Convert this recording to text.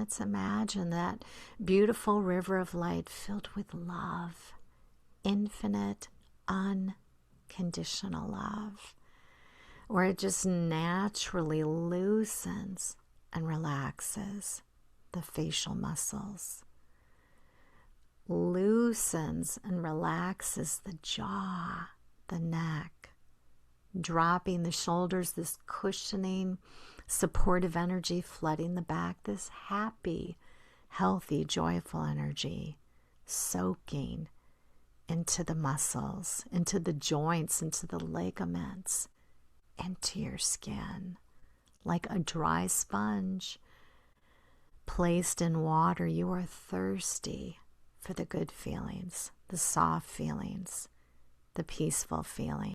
let's imagine that beautiful river of light filled with love, infinite, unconditional love, where it just naturally loosens and relaxes the facial muscles, loosens and relaxes the jaw, the neck, dropping the shoulders, this cushioning, supportive energy flooding the back, this happy, healthy, joyful energy soaking into the muscles, into the joints, into the ligaments, into your skin, like a dry sponge placed in water. You are thirsty for the good feelings, the soft feelings, the peaceful feelings.